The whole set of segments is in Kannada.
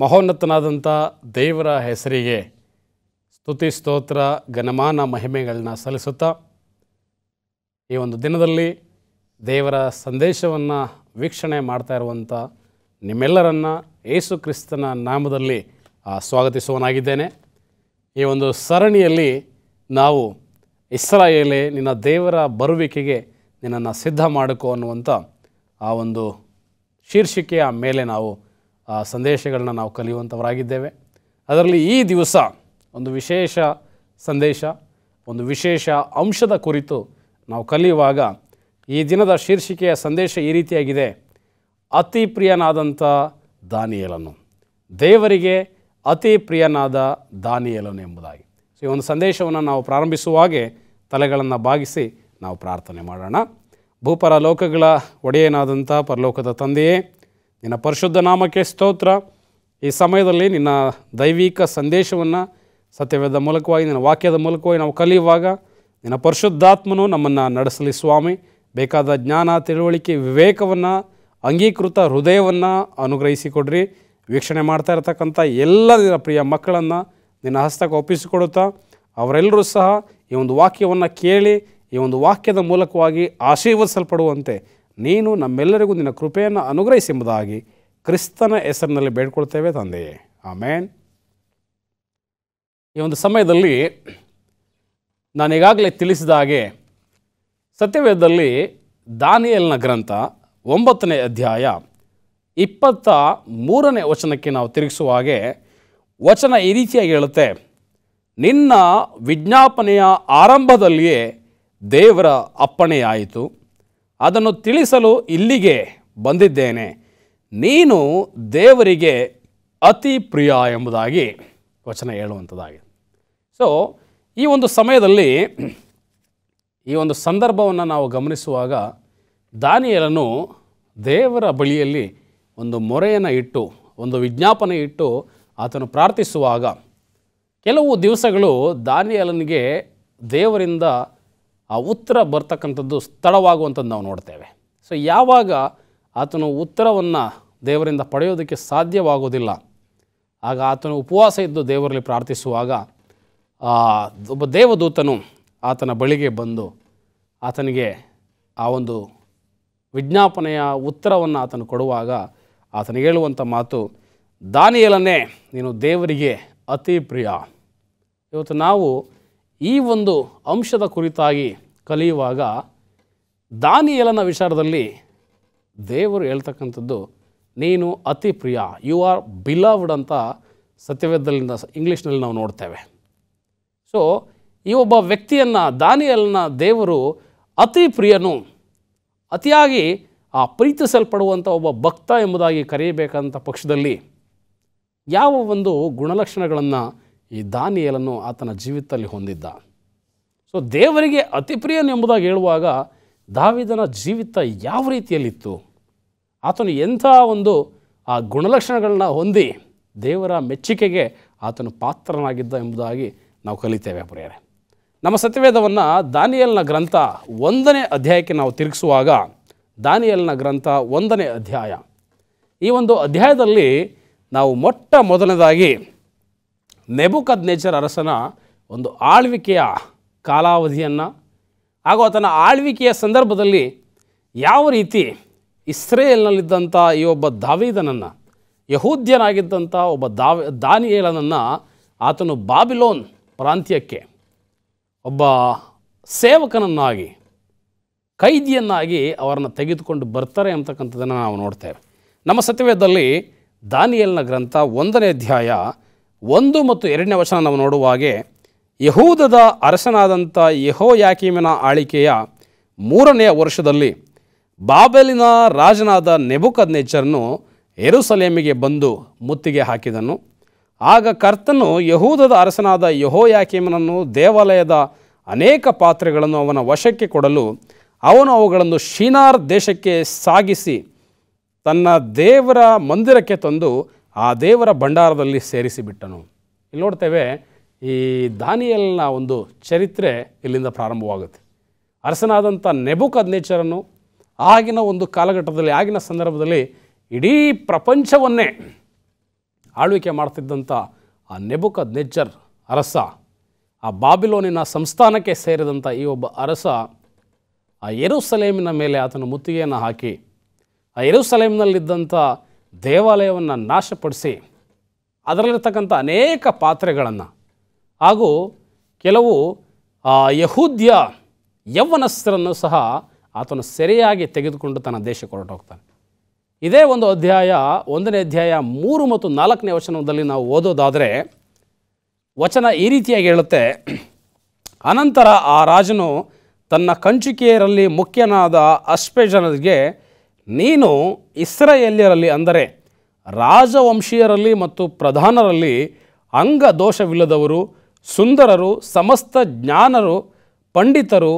ಮಹೋನ್ನತನಾದಂಥ ದೇವರ ಹೆಸರಿಗೆ ಸ್ತುತಿ ಸ್ತೋತ್ರ ಘನಮಾನ ಮಹಿಮೆಗಳನ್ನ ಸಲ್ಲಿಸುತ್ತಾ ಈ ಒಂದು ದಿನದಲ್ಲಿ ದೇವರ ಸಂದೇಶವನ್ನು ವೀಕ್ಷಣೆ ಮಾಡ್ತಾ ಇರುವಂಥ ನಿಮ್ಮೆಲ್ಲರನ್ನು ಯೇಸು ಕ್ರಿಸ್ತನ ನಾಮದಲ್ಲಿ ಸ್ವಾಗತಿಸುವನಾಗಿದ್ದೇನೆ. ಈ ಒಂದು ಸರಣಿಯಲ್ಲಿ ನಾವು ಇಸ್ರಾಯೇಲೇ ನಿನ್ನ ದೇವರ ಬರುವಿಕೆಗೆ ನಿನ್ನನ್ನು ಸಿದ್ಧ ಮಾಡಿಕೊ ಅನ್ನುವಂಥ ಆ ಒಂದು ಶೀರ್ಷಿಕೆಯ ಮೇಲೆ ನಾವು ಸಂದೇಶಗಳನ್ನ ನಾವು ಕಲಿಯುವಂಥವರಾಗಿದ್ದೇವೆ. ಅದರಲ್ಲಿ ಈ ದಿವಸ ಒಂದು ವಿಶೇಷ ಸಂದೇಶ, ಒಂದು ವಿಶೇಷ ಅಂಶದ ಕುರಿತು ನಾವು ಕಲಿಯುವಾಗ ಈ ದಿನದ ಶೀರ್ಷಿಕೆಯ ಸಂದೇಶ ಈ ರೀತಿಯಾಗಿದೆ: ಅತಿ ಪ್ರಿಯನಾದಂಥ ದಾನಿಯೇಲನು, ದೇವರಿಗೆ ಅತಿ ಪ್ರಿಯನಾದ ದಾನಿಯೇಲನು ಎಂಬುದಾಗಿ. ಸೊ ಈ ಒಂದು ಸಂದೇಶವನ್ನು ನಾವು ಪ್ರಾರಂಭಿಸುವಾಗೆ ತಲೆಗಳನ್ನು ಬಾಗಿಸಿ ನಾವು ಪ್ರಾರ್ಥನೆ ಮಾಡೋಣ. ಭೂಪರ ಲೋಕಗಳ ಒಡೆಯನಾದಂಥ ಪರಲೋಕದ ತಂದೆಯೇ, ನಿನ್ನ ಪರಿಶುದ್ಧ ನಾಮಕ್ಕೆ ಸ್ತೋತ್ರ. ಈ ಸಮಯದಲ್ಲಿ ನಿನ್ನ ದೈವಿಕ ಸಂದೇಶವನ್ನು ಸತ್ಯವೇದ ಮೂಲಕವಾಗಿ ನಿನ್ನ ವಾಕ್ಯದ ಮೂಲಕವಾಗಿ ನಾವು ಕಲಿಯುವಾಗ ನಿನ್ನ ಪರಿಶುದ್ಧಾತ್ಮನು ನಮ್ಮನ್ನು ನಡೆಸಲಿ ಸ್ವಾಮಿ. ಬೇಕಾದ ಜ್ಞಾನ, ತಿಳುವಳಿಕೆ, ವಿವೇಕವನ್ನು, ಅಂಗೀಕೃತ ಹೃದಯವನ್ನು ಅನುಗ್ರಹಿಸಿಕೊಡ್ರಿ. ವೀಕ್ಷಣೆ ಮಾಡ್ತಾ ಇರತಕ್ಕಂಥ ಎಲ್ಲ ನಿನ್ನ ಪ್ರಿಯ ಮಕ್ಕಳನ್ನು ನಿನ್ನ ಹಸ್ತಕ್ಕೆ ಒಪ್ಪಿಸಿಕೊಡುತ್ತಾ ಅವರೆಲ್ಲರೂ ಸಹ ಈ ಒಂದು ವಾಕ್ಯವನ್ನು ಕೇಳಿ ಈ ಒಂದು ವಾಕ್ಯದ ಮೂಲಕವಾಗಿ ಆಶೀರ್ವದಿಸಲ್ಪಡುವಂತೆ ನೀನು ನಮ್ಮೆಲ್ಲರಿಗೂ ನಿನ್ನ ಕೃಪೆಯನ್ನು ಅನುಗ್ರಹಿಸೆಂಬುದಾಗಿ ಕ್ರಿಸ್ತನ ಹೆಸರಿನಲ್ಲಿ ಬೇಡ್ಕೊಳ್ತೇವೆ ತಂದೆಯೇ, ಆಮೇನ್. ಈ ಒಂದು ಸಮಯದಲ್ಲಿ ನಾನು ಈಗಾಗಲೇ ತಿಳಿಸಿದ ಹಾಗೆ ಸತ್ಯವೇದದಲ್ಲಿ ದಾನಿಯೇಲನ ಗ್ರಂಥ 9ನೇ ಅಧ್ಯಾಯ 23ನೇ ವಚನಕ್ಕೆ ನಾವು ತಿರುಗಿಸುವ ಹಾಗೆ ವಚನ ಈ ರೀತಿಯಾಗಿ ಹೇಳುತ್ತೆ: ನಿನ್ನ ವಿಜ್ಞಾಪನೆಯ ಆರಂಭದಲ್ಲಿಯೇ ದೇವರ ಅಪ್ಪಣೆಯಾಯಿತು, ಅದನ್ನು ತಿಳಿಸಲು ಇಲ್ಲಿಗೆ ಬಂದಿದ್ದೇನೆ, ನೀನು ದೇವರಿಗೆ ಅತಿ ಪ್ರಿಯ ಎಂಬುದಾಗಿ ವಚನ ಹೇಳುವಂಥದ್ದಾಗಿದೆ. ಸೊ ಈ ಒಂದು ಸಮಯದಲ್ಲಿ ಈ ಒಂದು ಸಂದರ್ಭವನ್ನು ನಾವು ಗಮನಿಸುವಾಗ ದಾನಿಯೇಲನು ದೇವರ ಬಳಿಯಲ್ಲಿ ಒಂದು ಮೊರೆಯನ್ನು ಇಟ್ಟು, ಒಂದು ವಿಜ್ಞಾಪನೆ ಇಟ್ಟು ಆತನು ಪ್ರಾರ್ಥಿಸುವಾಗ ಕೆಲವು ದಿವಸಗಳು ದಾನಿಯೇಲನಿಗೆ ದೇವರಿಂದ ಆ ಉತ್ತರ ಬರ್ತಕ್ಕಂಥದ್ದು ತಡವಾಗುವಂಥದ್ದು ನಾವು ನೋಡ್ತೇವೆ. ಸೊ ಯಾವಾಗ ಆತನು ಉತ್ತರವನ್ನು ದೇವರಿಂದ ಪಡೆಯೋದಕ್ಕೆ ಸಾಧ್ಯವಾಗೋದಿಲ್ಲ, ಆಗ ಆತನು ಉಪವಾಸ ಇದ್ದು ದೇವರಲ್ಲಿ ಪ್ರಾರ್ಥಿಸುವಾಗ ಒಬ್ಬ ದೇವದೂತನು ಆತನ ಬಳಿಗೆ ಬಂದು ಆತನಿಗೆ ಆ ಒಂದು ವಿಜ್ಞಾಪನೆಯ ಉತ್ತರವನ್ನು ಆತನು ಕೊಡುವಾಗ ಆತನಿಗೆ ಹೇಳುವಂಥ ಮಾತು: ದಾನಿಯೇಲನೇ, ನೀನು ದೇವರಿಗೆ ಅತಿ ಪ್ರಿಯ. ಇವತ್ತು ನಾವು ಈ ಒಂದು ಅಂಶದ ಕುರಿತಾಗಿ ಕಲಿಯುವಾಗ ದಾನಿಯೇಲನ ವಿಚಾರದಲ್ಲಿ ದೇವರು ಹೇಳ್ತಕ್ಕಂಥದ್ದು ನೀನು ಅತಿ ಪ್ರಿಯ, ಯು ಆರ್ ಬಿಲವ್ಡ್ ಅಂತ ಸತ್ಯವೇದದಿಂದ ಇಂಗ್ಲೀಷ್ನಲ್ಲಿ ನಾವು ನೋಡ್ತೇವೆ. ಸೊ ಈ ಒಬ್ಬ ವ್ಯಕ್ತಿಯನ್ನು, ದಾನಿಯೇಲನ ದೇವರು ಅತಿ ಪ್ರಿಯನು, ಅತಿಯಾಗಿ ಪ್ರೀತಿಸಲ್ಪಡುವಂಥ ಒಬ್ಬ ಭಕ್ತ ಎಂಬುದಾಗಿ ಕರೆಯಬೇಕಂತ ಪಕ್ಷದಲ್ಲಿ ಯಾವ ಒಂದು ಗುಣಲಕ್ಷಣಗಳನ್ನು ಈ ದಾನಿಯೇಲನು ಆತನ ಜೀವಿತದಲ್ಲಿ ಹೊಂದಿದ್ದ? ಸೊ ದೇವರಿಗೆ ಅತಿ ಪ್ರಿಯನು ಎಂಬುದಾಗಿ ಹೇಳುವಾಗ ದಾವೀದನ ಜೀವಿತ ಯಾವ ರೀತಿಯಲ್ಲಿತ್ತು? ಆತನು ಎಂಥ ಒಂದು ಆ ಗುಣಲಕ್ಷಣಗಳನ್ನ ಹೊಂದಿ ದೇವರ ಮೆಚ್ಚುಗೆಗೆ ಆತನು ಪಾತ್ರನಾಗಿದ್ದ ಎಂಬುದಾಗಿ ನಾವು ಕಲಿತೇವೆ ಪ್ರಿಯರೇ. ನಮ್ಮ ಸತ್ಯವೇದವನ್ನು ದಾನಿಯೇಲನ ಗ್ರಂಥ 1ನೇ ಅಧ್ಯಾಯಕ್ಕೆ ನಾವು ತಿರುಗಿಸುವಾಗ, ದಾನಿಯೇಲನ ಗ್ರಂಥ 1ನೇ ಅಧ್ಯಾಯ, ಈ ಒಂದು ಅಧ್ಯಾಯದಲ್ಲಿ ನಾವು ಮೊಟ್ಟ ಮೊದಲನೇದಾಗಿ ನೆಬೂಕದ್ನೆಚ್ಚರ್ ಅರಸನ ಒಂದು ಆಳ್ವಿಕೆಯ ಕಾಲಾವಧಿಯನ್ನು ಹಾಗೂ ಆತನ ಆಳ್ವಿಕೆಯ ಸಂದರ್ಭದಲ್ಲಿ ಯಾವ ರೀತಿ ಇಸ್ರೇಲ್ನಲ್ಲಿದ್ದಂಥ ಈ ಒಬ್ಬ ದಾವೀದನನ್ನು, ಯಹೂದ್ಯನಾಗಿದ್ದಂಥ ಒಬ್ಬ ದಾನಿಯೇಲನನ್ನು ಆತನು ಬಾಬಿಲೋನ್ ಪ್ರಾಂತ್ಯಕ್ಕೆ ಒಬ್ಬ ಸೇವಕನನ್ನಾಗಿ, ಕೈದಿಯನ್ನಾಗಿ ಅವರನ್ನು ತೆಗೆದುಕೊಂಡು ಬರ್ತಾರೆ ಅಂತಕ್ಕಂಥದ್ದನ್ನು ನಾವು ನೋಡ್ತೇವೆ. ನಮ್ಮ ಸತ್ಯವೇದದಲ್ಲಿ ದಾನಿಯೇಲನ ಗ್ರಂಥ 1ನೇ ಅಧ್ಯಾಯ 1 ಮತ್ತು 2ನೇ ವಚನ ನಾವು ನೋಡುವಾಗೆ, ಯಹೂದದ ಅರಸನಾದಂಥ ಯೆಹೋಯಾಕೀಮನ ಆಳಿಕೆಯ 3ನೆಯ ವರ್ಷದಲ್ಲಿ ಬಾಬೆಲಿನ ರಾಜನಾದ ನೆಬೂಕದ್ನೆಚ್ಚರನು ಯೆರೂಸಲೇಮಿಗೆ ಬಂದು ಮುತ್ತಿಗೆ ಹಾಕಿದನು. ಆಗ ಕರ್ತನು ಯಹೂದದ ಅರಸನಾದ ಯೆಹೋಯಾಕೀಮನನ್ನು ದೇವಾಲಯದ ಅನೇಕ ಪಾತ್ರೆಗಳನ್ನು ಅವನ ವಶಕ್ಕೆ ಕೊಡಲು ಅವನು ಅವುಗಳನ್ನು ಶಿನಾರ್ ದೇಶಕ್ಕೆ ಸಾಗಿಸಿ ತನ್ನ ದೇವರ ಮಂದಿರಕ್ಕೆ ತಂದು ಆ ದೇವರ ಭಂಡಾರದಲ್ಲಿ ಸೇರಿಸಿಬಿಟ್ಟನು. ಇಲ್ಲಿ ನೋಡ್ತೇವೆ, ಈ ದಾನಿಯೇಲನ ಒಂದು ಚರಿತ್ರೆ ಇಲ್ಲಿಂದ ಪ್ರಾರಂಭವಾಗುತ್ತೆ. ಅರಸನಾದಂಥ ನೆಬೂಕದ್ನೆಚ್ಚರನು ಆಗಿನ ಒಂದು ಕಾಲಘಟ್ಟದಲ್ಲಿ, ಆಗಿನ ಸಂದರ್ಭದಲ್ಲಿ ಇಡೀ ಪ್ರಪಂಚವನ್ನೇ ಆಳ್ವಿಕೆ ಮಾಡ್ತಿದ್ದಂಥ ಆ ನೆಬೂಕದ್ನೆಚ್ಚರ್ ಅರಸ, ಆ ಬಾಬಿಲೋನಿನ ಸಂಸ್ಥಾನಕ್ಕೆ ಸೇರಿದಂಥ ಈ ಒಬ್ಬ ಅರಸ ಆ ಯೆರೂಸಲೇಮಿನ ಮೇಲೆ ಆತನ ಮುತ್ತಿಗೆಯನ್ನು ಹಾಕಿ ಆ ಯೆರೂಸಲೇಮಿನಲ್ಲಿದ್ದಂಥ ದೇವಾಲಯವನ್ನು ನಾಶಪಡಿಸಿ ಅದರಲ್ಲಿರ್ತಕ್ಕಂಥ ಅನೇಕ ಪಾತ್ರೆಗಳನ್ನು ಹಾಗೂ ಕೆಲವು ಯಹೂದ್ಯ ಯೌವನಸ್ಥರನ್ನು ಸಹ ಆತನು ಸೆರೆಯಾಗಿ ತೆಗೆದುಕೊಂಡು ತನ್ನ ದೇಶಕ್ಕೆ ಹೊರಟೋಗ್ತಾನೆ. ಇದೇ ಒಂದು ಅಧ್ಯಾಯ 1ನೇ ಅಧ್ಯಾಯ 3 ಮತ್ತು 4ನೇ ವಚನದಲ್ಲಿ ನಾವು ಓದೋದಾದರೆ ವಚನ ಈ ರೀತಿಯಾಗಿ ಹೇಳುತ್ತೆ, ಅನಂತರ ಆ ರಾಜನು ತನ್ನ ಕಂಚುಕಿಯರಲ್ಲಿ ಮುಖ್ಯನಾದ ಅಶ್ಪೆಜನಿಗೆ, ನೀನು ಇಸ್ರಾಯೇಲ್ಯರಲ್ಲಿ ಅಂದರೆ ರಾಜವಂಶೀಯರಲ್ಲಿ ಮತ್ತು ಪ್ರಧಾನರಲ್ಲಿ ಅಂಗದೋಷವಿಲ್ಲದವರು, ಸುಂದರರು, ಸಮಸ್ತ ಜ್ಞಾನರು, ಪಂಡಿತರು,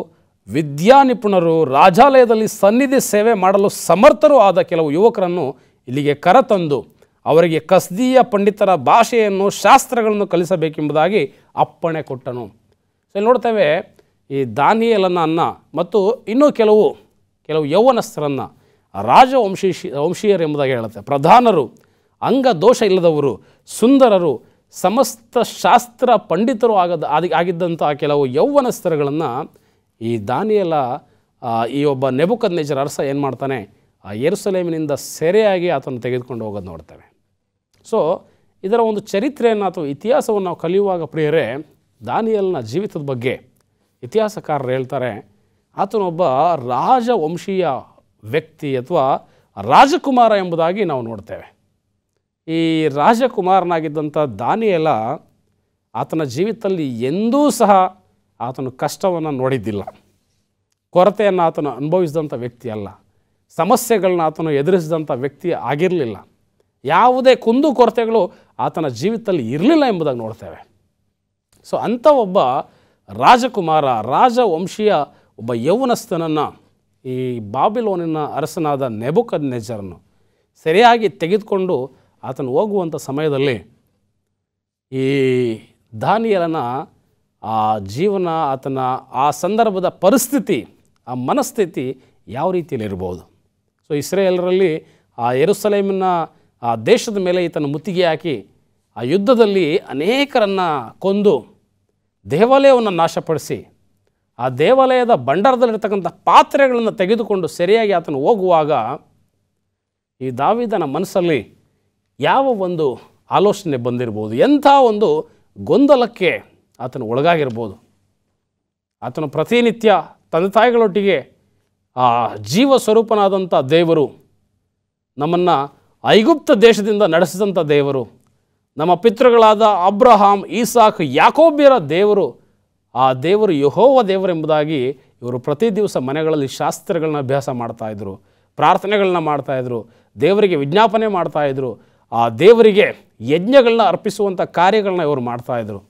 ವಿದ್ಯಾನಿಪುಣರು, ರಾಜಾಲಯದಲ್ಲಿ ಸನ್ನಿಧಿ ಸೇವೆ ಮಾಡಲು ಸಮರ್ಥರೂ ಆದ ಕೆಲವು ಯುವಕರನ್ನು ಇಲ್ಲಿಗೆ ಕರೆತಂದು ಅವರಿಗೆ ಕಸ್ದೀಯ ಪಂಡಿತರ ಭಾಷೆಯನ್ನು ಶಾಸ್ತ್ರಗಳನ್ನು ಕಲಿಸಬೇಕೆಂಬುದಾಗಿ ಅಪ್ಪಣೆ ಕೊಟ್ಟನು. ಸೊ ಇಲ್ಲಿ ನೋಡ್ತೇವೆ, ಈ ದಾನಿಯೇಲನನ್ನು ಮತ್ತು ಇನ್ನೂ ಕೆಲವು ಯೌವನಸ್ಥರನ್ನು ವಂಶೀಯರು ಎಂಬುದಾಗಿ ಹೇಳುತ್ತೆ. ಪ್ರಧಾನರು, ಅಂಗದೋಷ ಇಲ್ಲದವರು, ಸುಂದರರು, ಸಮಸ್ತ ಶಾಸ್ತ್ರ ಪಂಡಿತರು ಆಗಿದ್ದಂಥ ಕೆಲವು ಯೌವನಸ್ಥರುಗಳನ್ನು ಈ ದಾನಿಯೇಲ ಈ ಒಬ್ಬ ನೆಬೂಕದ್ನೆಚ್ಚರ್ ಅರಸ ಏನು ಮಾಡ್ತಾನೆ, ಆ ಯೆರೂಸಲೇಮಿನಿಂದ ಸೆರೆಯಾಗಿ ಆತನು ತೆಗೆದುಕೊಂಡು ಹೋಗೋದು ನೋಡ್ತೇವೆ. ಸೊ ಇದರ ಒಂದು ಚರಿತ್ರೆಯನ್ನು ಅಥವಾ ಇತಿಹಾಸವನ್ನು ನಾವು ಕಲಿಯುವಾಗ ಪ್ರಿಯರೇ, ದಾನಿಯೇಲನ ಜೀವಿತದ ಬಗ್ಗೆ ಇತಿಹಾಸಕಾರರು ಹೇಳ್ತಾರೆ, ಆತನೊಬ್ಬ ರಾಜವಂಶೀಯ ವ್ಯಕ್ತಿ ಅಥವಾ ರಾಜಕುಮಾರ ಎಂಬುದಾಗಿ ನಾವು ನೋಡ್ತೇವೆ. ಈ ರಾಜಕುಮಾರನಾಗಿದ್ದಂಥ ದಾನಿಯೇಲ ಆತನ ಜೀವಿತದಲ್ಲಿ ಎಂದೂ ಸಹ ಆತನು ಕಷ್ಟವನ್ನು ನೋಡಿದ್ದಿಲ್ಲ, ಕೊರತೆಯನ್ನು ಆತನು ಅನುಭವಿಸಿದಂಥ ವ್ಯಕ್ತಿ ಅಲ್ಲ, ಸಮಸ್ಯೆಗಳನ್ನ ಆತನು ಎದುರಿಸಿದಂಥ ವ್ಯಕ್ತಿ ಆಗಿರಲಿಲ್ಲ, ಯಾವುದೇ ಕುಂದು ಕೊರತೆಗಳು ಆತನ ಜೀವಿತದಲ್ಲಿ ಇರಲಿಲ್ಲ ಎಂಬುದಾಗಿ ನೋಡ್ತೇವೆ. ಸೊ ಅಂಥ ಒಬ್ಬ ರಾಜಕುಮಾರ, ರಾಜವಂಶೀಯ ಒಬ್ಬ ಯೌವನಸ್ಥನನ್ನು ಈ ಬಾಬಿಲೋನಿನ ಅರಸನಾದ ನೆಬೂಕದ್ನೆಚ್ಚರನು ಸರಿಯಾಗಿ ತೆಗೆದುಕೊಂಡು ಆತನು ಹೋಗುವಂಥ ಸಮಯದಲ್ಲಿ ಈ ದಾನಿಯೇಲನ ಆ ಜೀವನ, ಆತನ ಆ ಸಂದರ್ಭದ ಪರಿಸ್ಥಿತಿ, ಆ ಮನಸ್ಥಿತಿ ಯಾವ ರೀತಿಯಲ್ಲಿ ಇರ್ಬೋದು. ಸೊ ಇಸ್ರಾಯೇಲರಲ್ಲಿ ಆ ಯೆರೂಸಲೇಮಿನ ಆ ದೇಶದ ಮೇಲೆ ಈತನ ಮುತ್ತಿಗೆ ಹಾಕಿ ಆ ಯುದ್ಧದಲ್ಲಿ ಅನೇಕರನ್ನು ಕೊಂದು ದೇವಾಲಯವನ್ನು ನಾಶಪಡಿಸಿ ಆ ದೇವಾಲಯದ ಭಂಡಾರದಲ್ಲಿರ್ತಕ್ಕಂಥ ಪಾತ್ರೆಗಳನ್ನು ತೆಗೆದುಕೊಂಡು ಸರಿಯಾಗಿ ಆತನು ಹೋಗುವಾಗ ಈ ದಾವೀದನ ಮನಸ್ಸಲ್ಲಿ ಯಾವ ಒಂದು ಆಲೋಚನೆ ಬಂದಿರ್ಬೋದು, ಎಂಥ ಒಂದು ಗೊಂದಲಕ್ಕೆ ಆತನು ಒಳಗಾಗಿರ್ಬೋದು. ಆತನು ಪ್ರತಿನಿತ್ಯ ತಂದೆ ತಾಯಿಗಳೊಟ್ಟಿಗೆ ಆ ಜೀವ ಸ್ವರೂಪನಾದಂಥ ದೇವರು, ನಮ್ಮನ್ನು ಐಗುಪ್ತ ದೇಶದಿಂದ ನಡೆಸಿದಂಥ ದೇವರು, ನಮ್ಮ ಪಿತೃಗಳಾದ ಅಬ್ರಹಾಂ, ಈಸಾಕ್, ಯಾಕೋಬ್ಯರ ದೇವರು, ಆ ದೇವರು ಯೆಹೋವ ದೇವರೆಂಬುದಾಗಿ ಇವರು ಪ್ರತಿ ದಿವಸ ಮನೆಗಳಲ್ಲಿ ಶಾಸ್ತ್ರಗಳನ್ನ ಅಭ್ಯಾಸ ಮಾಡ್ತಾಯಿದ್ರು, ಪ್ರಾರ್ಥನೆಗಳನ್ನ ಮಾಡ್ತಾಯಿದ್ರು, ದೇವರಿಗೆ ವಿಜ್ಞಾಪನೆ ಮಾಡ್ತಾಯಿದ್ರು, ಆ ದೇವರಿಗೆ ಯಜ್ಞಗಳನ್ನ ಅರ್ಪಿಸುವಂಥ ಕಾರ್ಯಗಳನ್ನ ಇವರು ಮಾಡ್ತಾಯಿದ್ರು.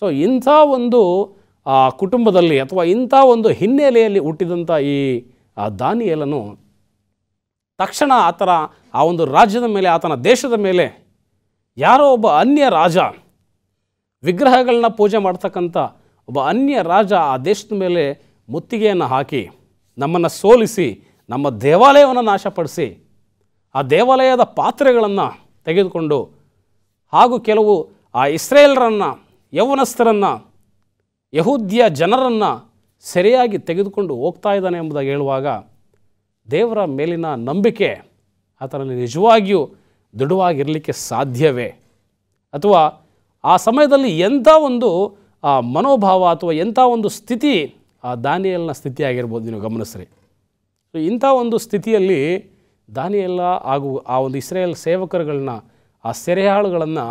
ಸೊ ಇಂಥ ಒಂದು ಕುಟುಂಬದಲ್ಲಿ ಅಥವಾ ಇಂಥ ಒಂದು ಹಿನ್ನೆಲೆಯಲ್ಲಿ ಹುಟ್ಟಿದಂಥ ಈ ದಾನಿಯೇಲನು ತಕ್ಷಣ ಆ ಒಂದು ರಾಜ್ಯದ ಮೇಲೆ, ಆತನ ದೇಶದ ಮೇಲೆ ಯಾರೋ ಒಬ್ಬ ಅನ್ಯ ರಾಜ, ವಿಗ್ರಹಗಳನ್ನ ಪೂಜೆ ಮಾಡ್ತಕ್ಕಂಥ ಒಬ್ಬ ಅನ್ಯ ರಾಜ ಆ ದೇಶದ ಮೇಲೆ ಮುತ್ತಿಗೆಯನ್ನು ಹಾಕಿ ನಮ್ಮನ್ನು ಸೋಲಿಸಿ ನಮ್ಮ ದೇವಾಲಯವನ್ನು ನಾಶಪಡಿಸಿ ಆ ದೇವಾಲಯದ ಪಾತ್ರೆಗಳನ್ನು ತೆಗೆದುಕೊಂಡು ಹಾಗೂ ಕೆಲವು ಆ ಇಸ್ರಾಯೇಲರನ್ನು, ಯೌವನಸ್ಥರನ್ನು, ಯಹೂದ್ಯ ಜನರನ್ನು ಸರಿಯಾಗಿ ತೆಗೆದುಕೊಂಡು ಹೋಗ್ತಾ ಇದ್ದಾನೆ ಎಂಬುದಾಗಿ ಹೇಳುವಾಗ ದೇವರ ಮೇಲಿನ ನಂಬಿಕೆ ಆತನಲ್ಲಿ ನಿಜವಾಗಿಯೂ ದೃಢವಾಗಿರಲಿಕ್ಕೆ ಸಾಧ್ಯವೇ? ಅಥವಾ ಆ ಸಮಯದಲ್ಲಿ ಎಂಥ ಒಂದು ಮನೋಭಾವ ಅಥವಾ ಎಂಥ ಒಂದು ಸ್ಥಿತಿ ಆ ದಾನಿಯೇಲನ ಸ್ಥಿತಿಯಾಗಿರ್ಬೋದು, ನೀವು ಗಮನಿಸ್ರಿ. ಸೊ ಇಂಥ ಒಂದು ಸ್ಥಿತಿಯಲ್ಲಿ ದಾನಿಯೇಲ ಹಾಗೂ ಆ ಒಂದು ಇಸ್ರಾಯೇಲ್ ಸೇವಕರುಗಳನ್ನ, ಆ ಸೆರೆಯಾಳುಗಳನ್ನು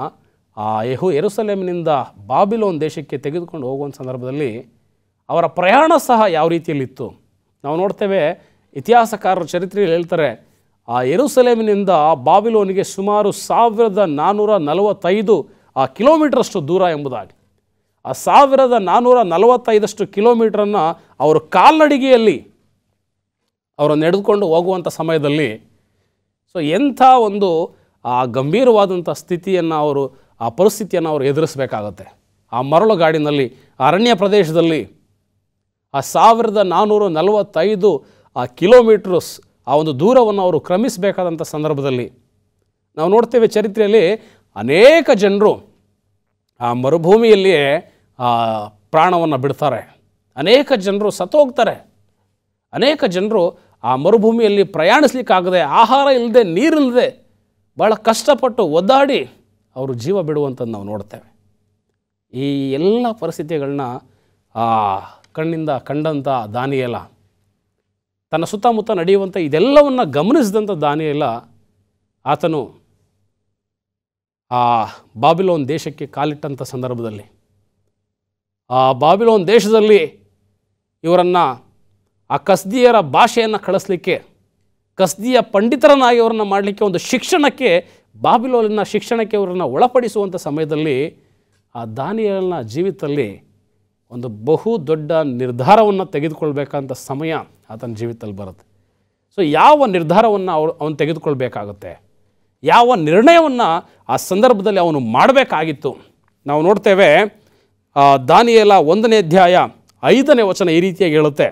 ಆ ಯೆರೂಸಲೇಮಿನಿಂದ ಬಾಬಿಲೋನ್ ದೇಶಕ್ಕೆ ತೆಗೆದುಕೊಂಡು ಹೋಗುವಂಥ ಸಂದರ್ಭದಲ್ಲಿ ಅವರ ಪ್ರಯಾಣ ಸಹ ಯಾವ ರೀತಿಯಲ್ಲಿತ್ತು ನಾವು ನೋಡ್ತೇವೆ. ಇತಿಹಾಸಕಾರರ ಚರಿತ್ರೆಯಲ್ಲಿ ಹೇಳ್ತಾರೆ, ಆ ಯೆರೂಸಲೇಮಿನಿಂದ ಬಾಬಿಲೋನಿಗೆ ಸುಮಾರು 1445 ಕಿಲೋಮೀಟರಷ್ಟು ದೂರ ಎಂಬುದಾಗಿ. ಆ 1445 ಕಿಲೋಮೀಟ್ರನ್ನು ಅವರು ಕಾಲ್ನಡಿಗೆಯಲ್ಲಿ ಅವರು ನಡೆದುಕೊಂಡು ಹೋಗುವಂಥ ಸಮಯದಲ್ಲಿ ಸೊ ಎಂಥ ಒಂದು ಗಂಭೀರವಾದಂಥ ಸ್ಥಿತಿಯನ್ನು ಅವರು, ಆ ಪರಿಸ್ಥಿತಿಯನ್ನು ಅವರು ಎದುರಿಸಬೇಕಾಗತ್ತೆ. ಆ ಮರಳುಗಾಡಿನಲ್ಲಿ, ಅರಣ್ಯ ಪ್ರದೇಶದಲ್ಲಿ ಆ 1445 ಕಿಲೋಮೀಟರ್ಸ್ ಆ ಒಂದು ದೂರವನ್ನು ಅವರು ಕ್ರಮಿಸಬೇಕಾದಂಥ ಸಂದರ್ಭದಲ್ಲಿ ನಾವು ನೋಡ್ತೇವೆ ಚರಿತ್ರೆಯಲ್ಲಿ ಅನೇಕ ಜನರು ಆ ಮರುಭೂಮಿಯಲ್ಲಿಯೇ ಪ್ರಾಣವನ್ನು ಬಿಡ್ತಾರೆ. ಅನೇಕ ಜನರು ಸತ್ತೋಗ್ತಾರೆ. ಅನೇಕ ಜನರು ಆ ಮರುಭೂಮಿಯಲ್ಲಿ ಪ್ರಯಾಣಿಸ್ಲಿಕ್ಕಾಗದೆ, ಆಹಾರ ಇಲ್ಲದೆ, ನೀರಿಲ್ಲದೆ ಭಾಳ ಕಷ್ಟಪಟ್ಟು ಒದ್ದಾಡಿ ಅವರು ಜೀವ ಬಿಡುವಂಥದ್ದು ನಾವು ನೋಡ್ತೇವೆ. ಈ ಎಲ್ಲ ಪರಿಸ್ಥಿತಿಗಳನ್ನ ಕಣ್ಣಿಂದ ಕಂಡಂಥ ದಾನಿಯೇಲ, ತನ್ನ ಸುತ್ತಮುತ್ತ ನಡೆಯುವಂಥ ಇದೆಲ್ಲವನ್ನು ಗಮನಿಸಿದಂಥ ದಾನಿಯೇಲ, ಆತನು ಆ ಬಾಬಿಲೋನ್ ದೇಶಕ್ಕೆ ಕಾಲಿಟ್ಟಂಥ ಸಂದರ್ಭದಲ್ಲಿ, ಆ ಬಾಬಿಲೋನ್ ದೇಶದಲ್ಲಿ ಇವರನ್ನು ಆ ಕಸ್ದೀಯರ ಭಾಷೆಯನ್ನು ಕಳಿಸ್ಲಿಕ್ಕೆ, ಕಸ್ದೀಯ ಪಂಡಿತರನ್ನಾಗಿ ಅವರನ್ನು ಮಾಡಲಿಕ್ಕೆ, ಒಂದು ಶಿಕ್ಷಣಕ್ಕೆ, ಬಾಬಿಲೋನಿನ ಶಿಕ್ಷಣಕ್ಕೆ ಅವರನ್ನು ಒಳಪಡಿಸುವಂಥ ಸಮಯದಲ್ಲಿ ಆ ದಾನಿಯೇಲನ ಜೀವಿತದಲ್ಲಿ ಒಂದು ಬಹು ದೊಡ್ಡ ನಿರ್ಧಾರವನ್ನು ತೆಗೆದುಕೊಳ್ಬೇಕಂತ ಸಮಯ ಆತನ ಜೀವಿತದಲ್ಲಿ ಬರುತ್ತೆ. ಸೊ ಯಾವ ನಿರ್ಧಾರವನ್ನು ಅವನು ತೆಗೆದುಕೊಳ್ಬೇಕಾಗುತ್ತೆ, ಯಾವ ನಿರ್ಣಯವನ್ನು ಆ ಸಂದರ್ಭದಲ್ಲಿ ಅವನು ಮಾಡಬೇಕಾಗಿತ್ತು ನಾವು ನೋಡ್ತೇವೆ. ದಾನಿಯೇಲ 1ನೇ ಅಧ್ಯಾಯ 5ನೇ ವಚನ ಈ ರೀತಿಯಾಗಿ ಹೇಳುತ್ತೆ,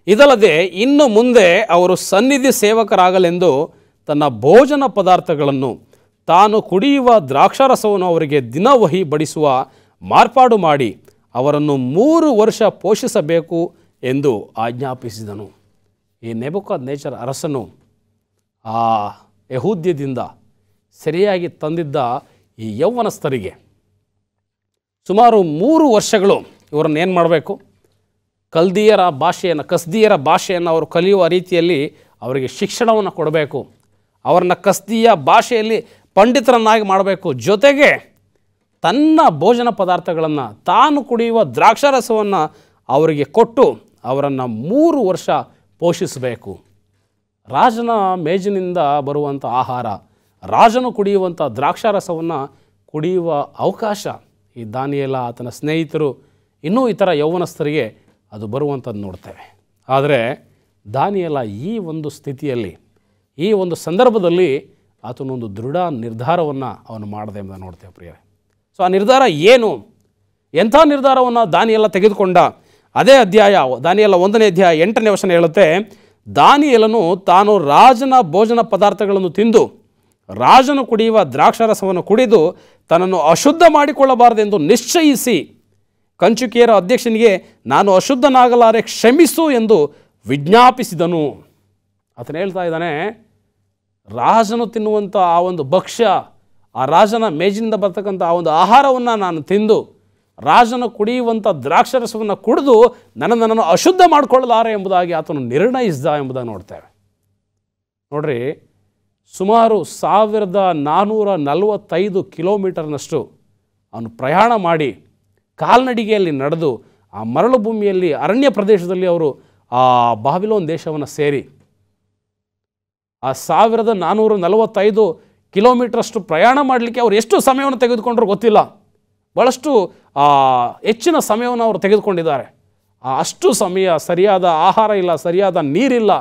ಇದಲ್ಲದೆ ಇನ್ನು ಮುಂದೆ ಅವರು ಸನ್ನಿಧಿ ಸೇವಕರಾಗಲೆಂದು ತನ್ನ ಭೋಜನ ಪದಾರ್ಥಗಳನ್ನು, ತಾನು ಕುಡಿಯುವ ದ್ರಾಕ್ಷಾರಸವನ್ನು ಅವರಿಗೆ ದಿನವಹಿ ಬಡಿಸುವ ಮಾರ್ಪಾಡು ಮಾಡಿ ಅವರನ್ನು 3 ವರ್ಷ ಪೋಷಿಸಬೇಕು ಎಂದು ಆಜ್ಞಾಪಿಸಿದನು. ಈ ನೆಬೂಕದ್ನೆಚ್ಚರ ಅರಸನು ಆ ಯೆಹೂದ್ಯದಿಂದ ಸರಿಯಾಗಿ ತಂದಿದ್ದ ಈ ಯೌವನಸ್ಥರಿಗೆ ಸುಮಾರು 3 ವರ್ಷಗಳು ಇವರನ್ನು ಏನು ಮಾಡಬೇಕು, ಕಸ್ದೀಯರ ಭಾಷೆಯನ್ನು ಅವರು ಕಲಿಯುವ ರೀತಿಯಲ್ಲಿ ಅವರಿಗೆ ಶಿಕ್ಷಣವನ್ನು ಕೊಡಬೇಕು. ಅವರನ್ನು ಕಸ್ದೀಯ ಭಾಷೆಯಲ್ಲಿ ಪಂಡಿತರನ್ನಾಗಿ ಮಾಡಬೇಕು. ಜೊತೆಗೆ ತನ್ನ ಭೋಜನ ಪದಾರ್ಥಗಳನ್ನು, ತಾನು ಕುಡಿಯುವ ದ್ರಾಕ್ಷಾರಸವನ್ನು ಅವರಿಗೆ ಕೊಟ್ಟು ಅವರನ್ನು 3 ವರ್ಷ ಪೋಷಿಸಬೇಕು. ರಾಜನ ಮೇಜಿನಿಂದ ಬರುವಂಥ ಆಹಾರ, ರಾಜನು ಕುಡಿಯುವಂಥ ದ್ರಾಕ್ಷಾರಸವನ್ನು ಕುಡಿಯುವ ಅವಕಾಶ ಈ ದಾನಿಯೇಲ, ಆತನ ಸ್ನೇಹಿತರು, ಇನ್ನೂ ಇತರ ಯೌವನಸ್ಥರಿಗೆ ಅದು ಬರುವಂಥದ್ದು ನೋಡ್ತೇವೆ. ಆದರೆ ದಾನಿಯೇಲ ಈ ಒಂದು ಸ್ಥಿತಿಯಲ್ಲಿ, ಈ ಒಂದು ಸಂದರ್ಭದಲ್ಲಿ ಆತನೊಂದು ದೃಢ ನಿರ್ಧಾರವನ್ನು ಅವನು ಮಾಡದೆ ಎಂಬುದನ್ನು ನೋಡ್ತೇವೆ ಪ್ರಿಯರೇ. ಸೊ ಆ ನಿರ್ಧಾರ ಏನು, ಎಂಥ ನಿರ್ಧಾರವನ್ನು ದಾನಿಯೇಲ ತೆಗೆದುಕೊಂಡ? ಅದೇ ಅಧ್ಯಾಯ, ದಾನಿಯೇಲ 1ನೇ ಅಧ್ಯಾಯ 8ನೇ ವಚನ ಹೇಳುತ್ತೆ, ದಾನಿಯೇಲನು ತಾನು ರಾಜನ ಭೋಜನ ಪದಾರ್ಥಗಳನ್ನು ತಿಂದು ರಾಜನು ಕುಡಿಯುವ ದ್ರಾಕ್ಷಾರಸವನ್ನು ಕುಡಿದು ತನ್ನನ್ನು ಅಶುದ್ಧ ಮಾಡಿಕೊಳ್ಳಬಾರದೆಂದು ನಿಶ್ಚಯಿಸಿ ಕಂಚುಕಿಯರ ಅಧ್ಯಕ್ಷನಿಗೆ ನಾನು ಅಶುದ್ಧನಾಗಲಾರೆ, ಕ್ಷಮಿಸು ಎಂದು ವಿಜ್ಞಾಪಿಸಿದನು. ಆತನು ಹೇಳ್ತಾ ಇದ್ದಾನೆ, ರಾಜನು ತಿನ್ನುವಂಥ ಆ ಒಂದು ಭಕ್ಷ್ಯ, ಆ ರಾಜನ ಮೇಜಿನಿಂದ ಬರ್ತಕ್ಕಂಥ ಆ ಒಂದು ಆಹಾರವನ್ನು ನಾನು ತಿಂದು, ರಾಜನು ಕುಡಿಯುವಂಥ ದ್ರಾಕ್ಷಾರಸವನ್ನು ಕುಡಿದು ನನ್ನನ್ನು ಅಶುದ್ಧ ಮಾಡಿಕೊಳ್ಳಲಾರೆ ಎಂಬುದಾಗಿ ಆತನು ನಿರ್ಣಯಿಸಿದ ಎಂಬುದನ್ನು ನೋಡ್ತೇವೆ. ನೋಡ್ರಿ, ಸುಮಾರು 1445 ಕಿಲೋಮೀಟರ್ನಷ್ಟು ಅವನು ಪ್ರಯಾಣ ಮಾಡಿ ಕಾಲ್ನಡಿಗೆಯಲ್ಲಿ ನಡೆದು ಆ ಮರಳು ಭೂಮಿಯಲ್ಲಿ, ಅರಣ್ಯ ಪ್ರದೇಶದಲ್ಲಿ ಅವರು ಆ ಬಾಬಿಲೋನ್ ದೇಶವನ್ನು ಸೇರಿ ಆ 1445 ಕಿಲೋಮೀಟ್ರಷ್ಟು ಪ್ರಯಾಣ ಮಾಡಲಿಕ್ಕೆ ಅವರು ಎಷ್ಟು ಸಮಯವನ್ನು ತೆಗೆದುಕೊಂಡ್ರು ಗೊತ್ತಿಲ್ಲ. ಭಾಳಷ್ಟು ಹೆಚ್ಚಿನ ಸಮಯವನ್ನು ಅವರು ತೆಗೆದುಕೊಂಡಿದ್ದಾರೆ. ಅಷ್ಟು ಸಮಯ ಸರಿಯಾದ ಆಹಾರ ಇಲ್ಲ, ಸರಿಯಾದ ನೀರಿಲ್ಲ,